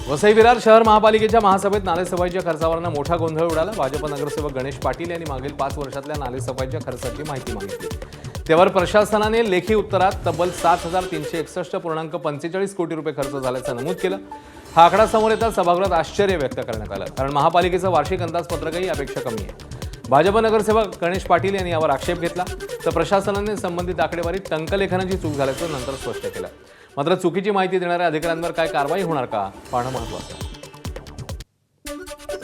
वसई विरार शहर महापालिकेच्या महासभेत नालेसफाईच्या खर्चावरनं मोठा गोंधळ उडाला। भाजप नगरसेवक गणेश पाटील यांनी मागील 5 वर्षातल्या नालेसफाईच्या खर्चाची माहिती मागितली। त्यावर प्रशासनाने लेखी उत्तरात तब्बल 7,361.45 कोटी रुपये खर्च झाल्याचं नमूद केलं। हा आकडा समोर येताच सभागृहात आश्चर्य व्यक्त करण्यात आलं, कारण महापालिकेचं वार्षिक अंदाजपत्रकही यापेक्षा कमी आहे। भाजप नगरसेवक गणेश पाटील यांनी यावर आक्षेप घेतला, तर प्रशासनाने संबंधित आकडेवारीत टंकलेखनाची चूक झाल्याचं नंतर स्पष्ट केलं। मात्र चुकीची माहिती देणाऱ्या अधिकाऱ्यांवर काय कारवाई होणार का पाहणं महत्त्वाचं आहे।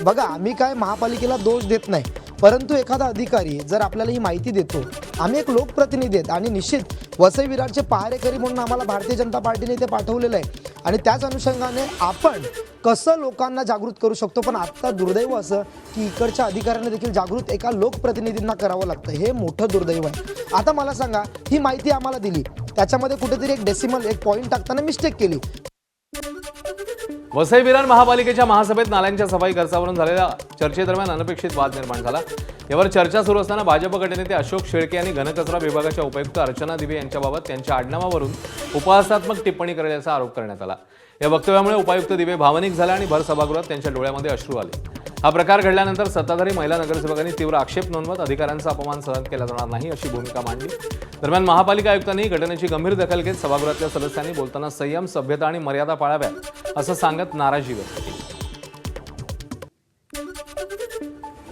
बघा, आम्ही काय महापालिकेला दोष देत नाही, परंतु एखादा अधिकारी जर आपल्याला ही माहिती देतो, आम्ही एक लोकप्रतिनिधी आहेत आणि निश्चित वसई विरारचे पहारेकरी म्हणून आम्हाला भारतीय जनता पार्टीने ते पाठवलेलं आहे आणि त्याच अनुषंगाने आपण कसं लोकांना जागृत करू शकतो। पण आत्ता दुर्दैव असं की इकडच्या अधिकाऱ्यांना देखील जागृत एका लोकप्रतिनिधींना करावं लागतं, हे मोठं दुर्दैव आहे। आता मला सांगा, ही माहिती आम्हाला दिली, त्याच्यामध्ये कुठेतरी एक डेसिमल एक पॉईंट टाकताना मिस्टेक केली। वसई विरार महापालिकेच्या महासभेत नाल्यांच्या सफाई खर्चावरून झालेल्या चर्चेदरम्यान अनपेक्षित वाद निर्माण झाला। यावर चर्चा सुरू असताना भाजप गटनेते अशोक शेळके यांनी घनकचरा विभागाच्या उपायुक्त अर्चना दिवे यांच्याबाबत त्यांच्या आडनावावरून उपहासात्मक टिप्पणी केल्याचा आरोप करण्यात आला। या वक्तव्यामुळे उपायुक्त दिवे भावनिक झाले आणि भर सभागृहात त्यांच्या डोळ्यामध्ये अश्रू आले। हा प्रकार घडल्यानंतर सत्ताधारी महिला नगरसेवकांनी तीव्र आक्षेप नोंदवत अधिकाऱ्यांचा अपमान सहन केला जाणार नाही अशी भूमिका मांडली। दरम्यान महापालिका आयुक्तांनी घटनेची गंभीर दखल घेत सभागृहातल्या सदस्यांनी बोलताना संयम, सभ्यता आणि मर्यादा पाळाव्यात असं सांगत नाराजी व्यक्त केली।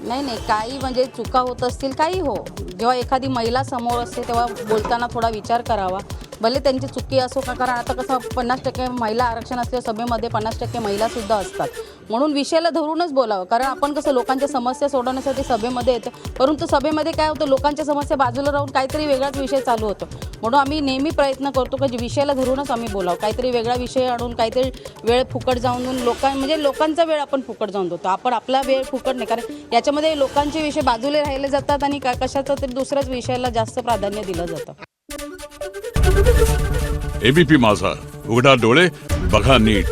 नाही, काही म्हणजे चुका होत असतील, काही हो, जेव्हा एखादी महिला समोर असते तेव्हा बोलताना थोडा विचार करावा। भले त्यांची चुकी असो का, कारण आता कसं 50% महिला आरक्षण असलेल्या सभेमध्ये 50% महिलासुद्धा असतात, म्हणून विषयाला धरूनच बोलावं। कारण आपण कसं लोकांच्या समस्या सोडवण्यासाठी सभेमध्ये येतो, परंतु सभेमध्ये काय होतं, लोकांच्या समस्या बाजूला राहून काहीतरी वेगळाच विषय चालू होतो। म्हणून आम्ही नेहमी प्रयत्न करतो की विषयाला धरूनच आम्ही बोलावं, काहीतरी वेगळा विषय आणून काहीतरी वेळ फुकट जाऊन लोकांचा वेळ आपण फुकट जाऊन देतो। आपण आपला वेळ फुकट नाही, कारण याच्यामध्ये लोकांचे विषय बाजूला राहिले जातात आणि कशाचा तरी दुसऱ्याच विषयाला जास्त प्राधान्य दिलं जातं। एबीपी माझा, उघडा डोळे बघा नीट।